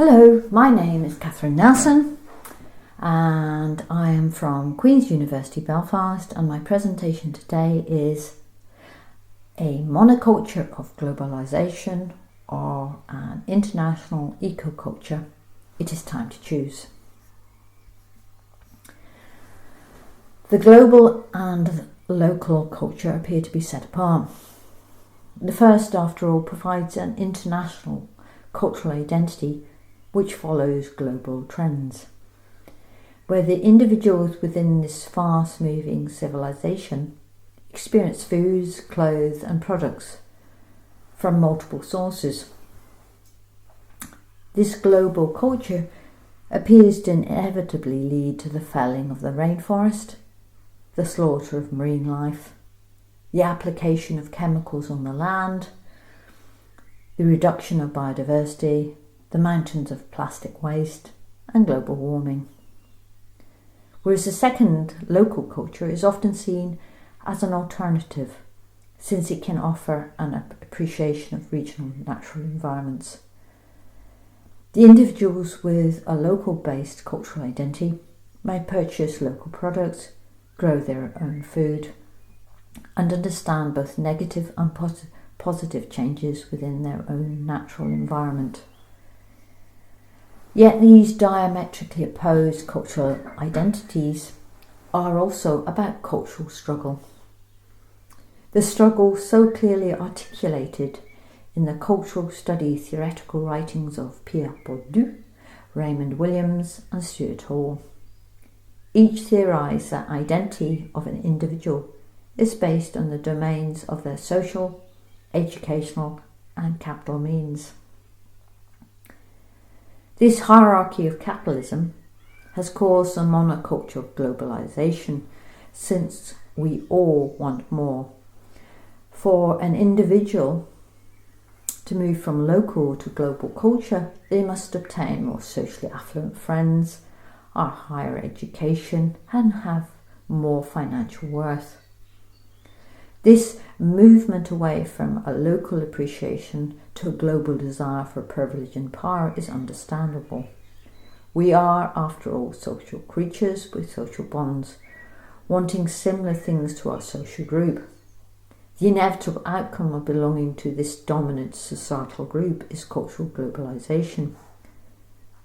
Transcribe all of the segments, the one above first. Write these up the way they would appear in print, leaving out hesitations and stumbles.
Hello, my name is Kathryn Nelson and I am from Queen's University Belfast, and my presentation today is a monoculture of globalisation or an international ecoculture. It is time to choose. The global and local culture appear to be set apart. The first, after all, provides an international cultural identity which follows global trends, where the individuals within this fast-moving civilization experience foods, clothes and products from multiple sources. This global culture appears to inevitably lead to the felling of the rainforest, the slaughter of marine life, the application of chemicals on the land, the reduction of biodiversity, the mountains of plastic waste and global warming. Whereas the second, local culture, is often seen as an alternative, since it can offer an appreciation of regional natural environments. The individuals with a local-based cultural identity may purchase local products, grow their own food, and understand both negative and positive changes within their own natural environment. Yet these diametrically opposed cultural identities are also about cultural struggle. The struggle so clearly articulated in the cultural study theoretical writings of Pierre Bourdieu, Raymond Williams and Stuart Hall. Each theorised that identity of an individual is based on the domains of their social, educational and capital means. This hierarchy of capitalism has caused a monoculture of globalisation, since we all want more. For an individual to move from local to global culture, they must obtain more socially affluent friends, a higher education and have more financial worth. This movement away from a local appreciation to a global desire for privilege and power is understandable. We are, after all, social creatures with social bonds, wanting similar things to our social group. The inevitable outcome of belonging to this dominant societal group is cultural globalisation.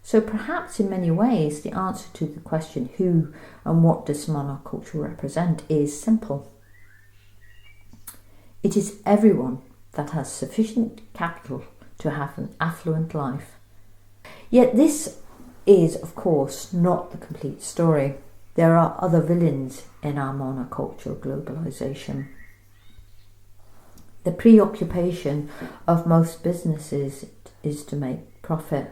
So perhaps in many ways the answer to the question who and what does monoculture represent is simple. It is everyone that has sufficient capital to have an affluent life. Yet this is, of course, not the complete story. There are other villains in our monocultural globalisation. The preoccupation of most businesses is to make profit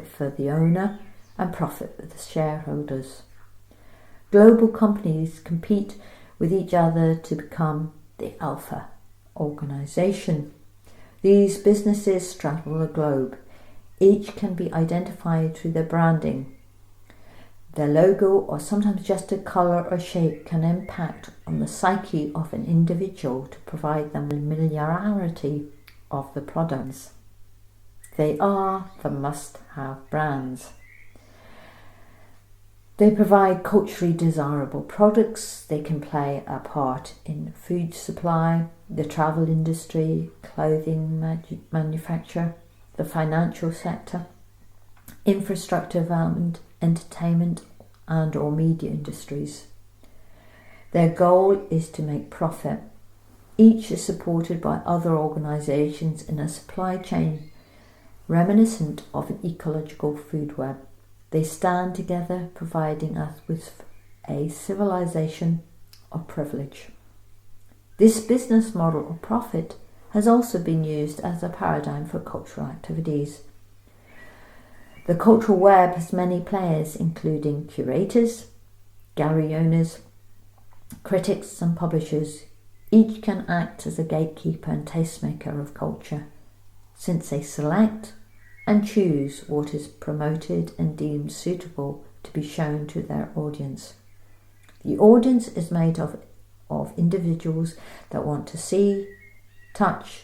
for the owner and profit for the shareholders. Global companies compete with each other to become the alpha organisation. These businesses straddle the globe. Each can be identified through their branding. Their logo, or sometimes just a colour or shape, can impact on the psyche of an individual to provide them familiarity of the products. They are the must-have brands. They provide culturally desirable products. They can play a part in food supply, the travel industry, clothing manufacture, the financial sector, infrastructure development, entertainment and or media industries. Their goal is to make profit. Each is supported by other organisations in a supply chain reminiscent of an ecological food web. They stand together, providing us with a civilization of privilege. This business model of profit has also been used as a paradigm for cultural activities. The cultural web has many players, including curators, gallery owners, critics and publishers. Each can act as a gatekeeper and tastemaker of culture, since they select and choose what is promoted and deemed suitable to be shown to their audience. The audience is made of individuals that want to see, touch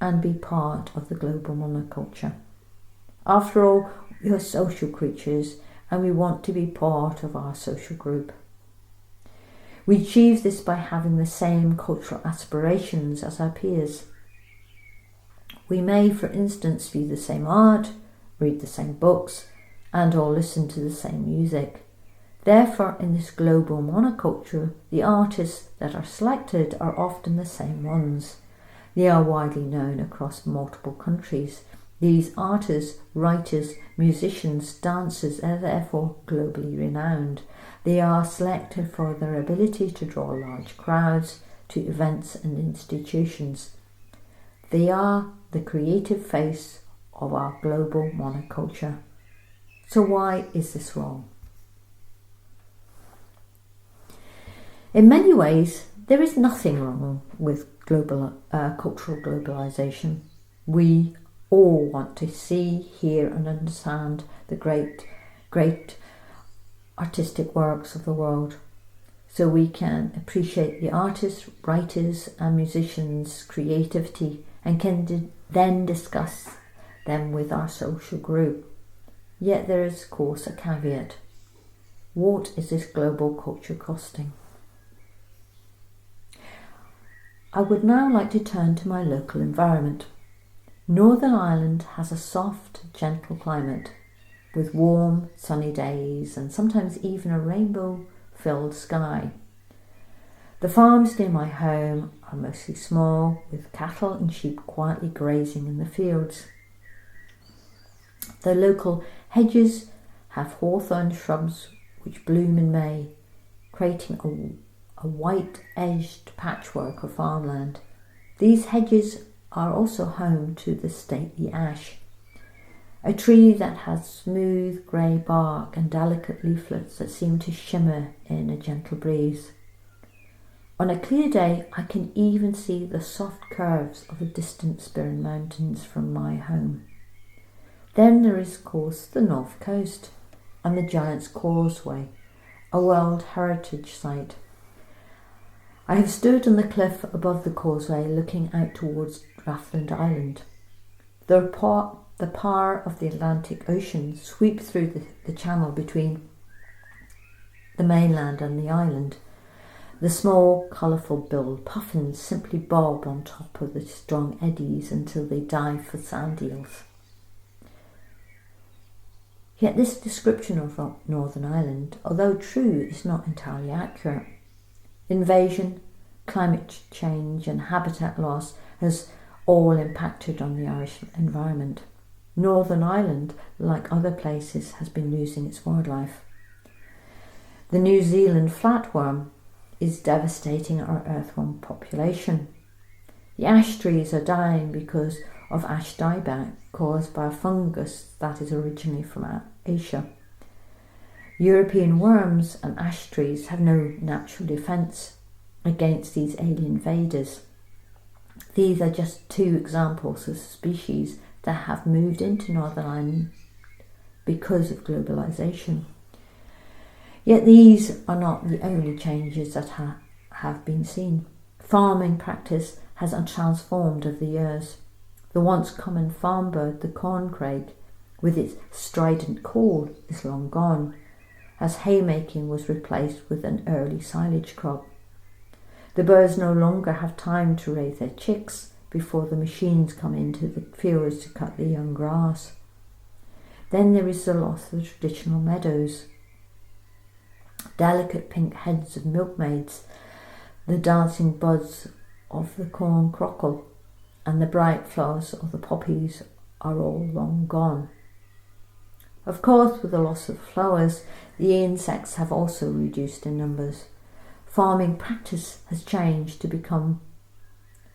and be part of the global monoculture. After all, we are social creatures and we want to be part of our social group. We achieve this by having the same cultural aspirations as our peers. We may, for instance, view the same art, read the same books, and or listen to the same music. Therefore, in this global monoculture, the artists that are selected are often the same ones. They are widely known across multiple countries. These artists, writers, musicians, dancers are therefore globally renowned. They are selected for their ability to draw large crowds to events and institutions. They are the creative face of our global monoculture. So why is this wrong? In many ways, there is nothing wrong with cultural globalisation. We all want to see, hear and understand the great artistic works of the world, so we can appreciate the artists, writers and musicians' creativity and can then discuss them with our social group. Yet there is, of course, a caveat. What is this global culture costing? I would now like to turn to my local environment. Northern Ireland has a soft, gentle climate with warm, sunny days and sometimes even a rainbow-filled sky. The farms near my home are mostly small, with cattle and sheep quietly grazing in the fields. The local hedges have hawthorn shrubs which bloom in May, creating a white-edged patchwork of farmland. These hedges are also home to the stately ash, a tree that has smooth grey bark and delicate leaflets that seem to shimmer in a gentle breeze. On a clear day, I can even see the soft curves of the distant Spirin Mountains from my home. Then there is, of course, the North Coast and the Giant's Causeway, a World Heritage Site. I have stood on the cliff above the causeway looking out towards Rathlin Island. The power of the Atlantic Ocean sweeps through the channel between the mainland and the island. The small, colourful-billed puffins simply bob on top of the strong eddies until they dive for sand eels. Yet this description of Northern Ireland, although true, is not entirely accurate. Invasion, climate change and habitat loss has all impacted on the Irish environment. Northern Ireland, like other places, has been losing its wildlife. The New Zealand flatworm is devastating our earthworm population. The ash trees are dying because of ash dieback caused by a fungus that is originally from Asia. European worms and ash trees have no natural defence against these alien invaders. These are just two examples of species that have moved into Northern Ireland because of globalisation. Yet these are not the only changes that have been seen. Farming practice has transformed over the years. The once common farm bird, the corncrake, with its strident call, is long gone, as haymaking was replaced with an early silage crop. The birds no longer have time to raise their chicks before the machines come into the fields to cut the young grass. Then there is the loss of the traditional meadows. Delicate pink heads of milkmaids, the dancing buds of the corn crockle, and the bright flowers of the poppies are all long gone. Of course, with the loss of flowers, the insects have also reduced in numbers. Farming practice has changed to become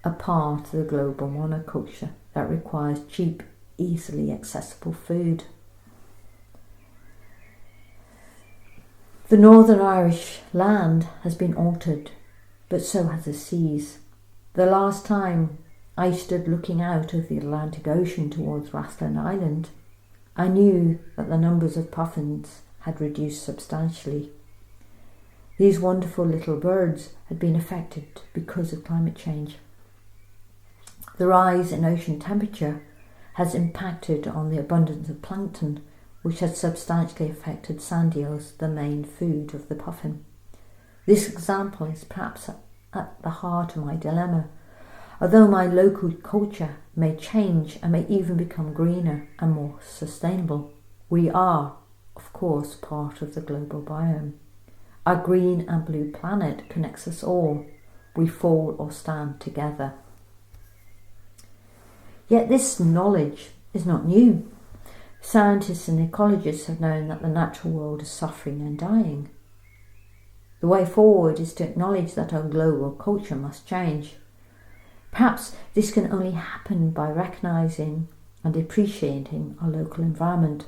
a part of the global monoculture that requires cheap, easily accessible food. The Northern Irish land has been altered, but so has the seas. The last time I stood looking out of the Atlantic Ocean towards Rathlin Island, I knew that the numbers of puffins had reduced substantially. These wonderful little birds had been affected because of climate change. The rise in ocean temperature has impacted on the abundance of plankton, which has substantially affected sand eels, the main food of the puffin. This example is perhaps at the heart of my dilemma. Although my local culture may change and may even become greener and more sustainable, we are, of course, part of the global biome. Our green and blue planet connects us all. We fall or stand together. Yet this knowledge is not new. Scientists and ecologists have known that the natural world is suffering and dying. The way forward is to acknowledge that our global culture must change. Perhaps this can only happen by recognising and appreciating our local environment.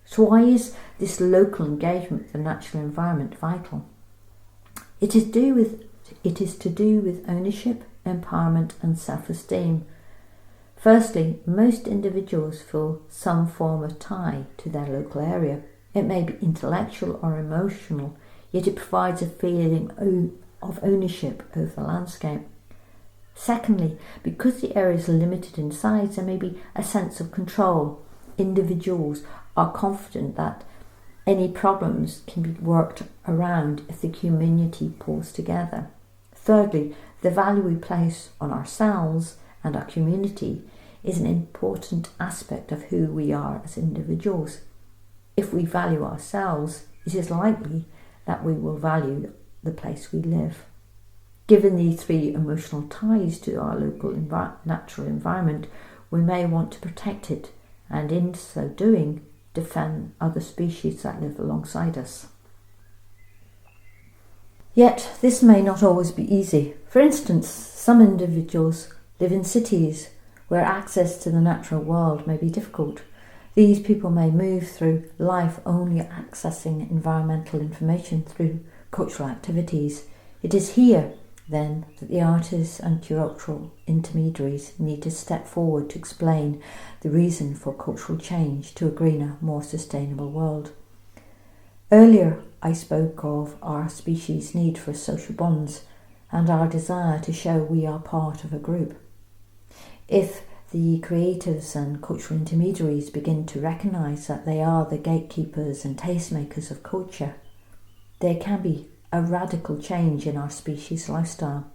So why is this local engagement with the natural environment vital? It is to do with ownership, empowerment and self-esteem. Firstly, most individuals feel some form of tie to their local area. It may be intellectual or emotional, yet it provides a feeling of ownership over the landscape. Secondly, because the area is limited in size, there may be a sense of control. Individuals are confident that any problems can be worked around if the community pulls together. Thirdly, the value we place on ourselves and our community is an important aspect of who we are as individuals. If we value ourselves, it is likely that we will value the place we live. Given these three emotional ties to our local natural environment, we may want to protect it and in so doing defend other species that live alongside us. Yet this may not always be easy. For instance, some individuals live in cities where access to the natural world may be difficult. These people may move through life only accessing environmental information through cultural activities. It is here, then, that the artists and cultural intermediaries need to step forward to explain the reason for cultural change to a greener, more sustainable world. Earlier, I spoke of our species' need for social bonds and our desire to show we are part of a group. If the creatives and cultural intermediaries begin to recognise that they are the gatekeepers and tastemakers of culture, there can be a radical change in our species' lifestyle.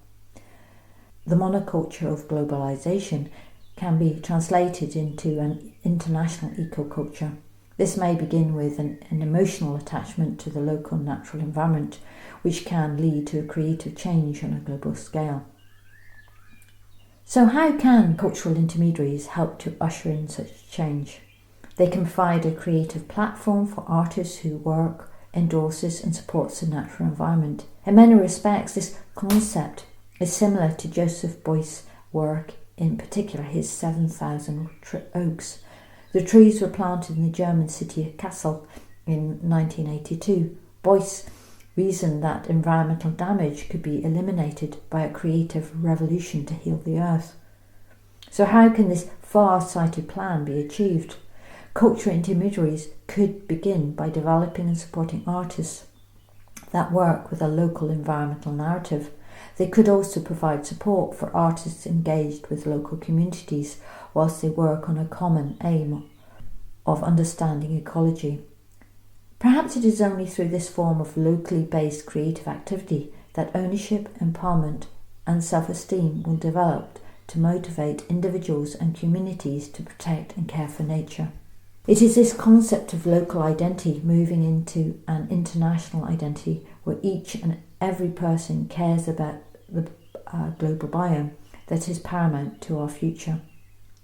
The monoculture of globalisation can be translated into an international ecoculture. This may begin with an emotional attachment to the local natural environment, which can lead to a creative change on a global scale. So how can cultural intermediaries help to usher in such change? They can provide a creative platform for artists who work, endorses and supports the natural environment. In many respects, this concept is similar to Joseph Beuys' work, in particular his 7,000 oaks. The trees were planted in the German city of Kassel in 1982. Beuys reasoned that environmental damage could be eliminated by a creative revolution to heal the earth. So how can this far-sighted plan be achieved? Cultural intermediaries could begin by developing and supporting artists that work with a local environmental narrative. They could also provide support for artists engaged with local communities whilst they work on a common aim of understanding ecology. Perhaps it is only through this form of locally based creative activity that ownership, empowerment and self-esteem will develop to motivate individuals and communities to protect and care for nature. It is this concept of local identity moving into an international identity where each and every person cares about the global biome that is paramount to our future.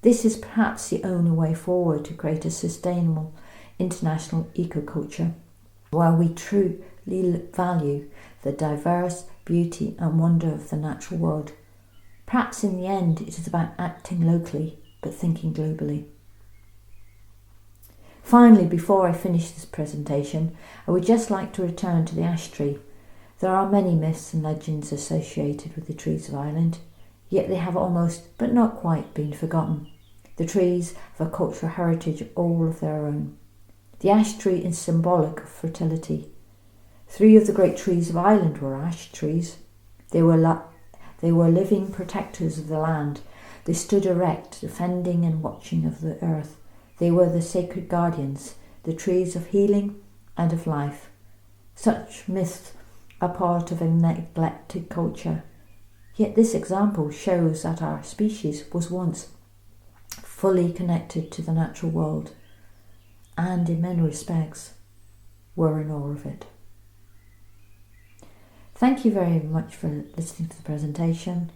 This is perhaps the only way forward to create a sustainable international ecoculture where we truly value the diverse beauty and wonder of the natural world. Perhaps in the end it is about acting locally but thinking globally. Finally, before I finish this presentation, I would just like to return to the ash tree. There are many myths and legends associated with the trees of Ireland, yet they have almost, but not quite, been forgotten. The trees have a cultural heritage all of their own. The ash tree is symbolic of fertility. 3 of the great trees of Ireland were ash trees. They were living protectors of the land. They stood erect, defending and watching of the earth. They were the sacred guardians, the trees of healing and of life. Such myths are part of a neglected culture. Yet this example shows that our species was once fully connected to the natural world, and in many respects were in awe of it. Thank you very much for listening to the presentation.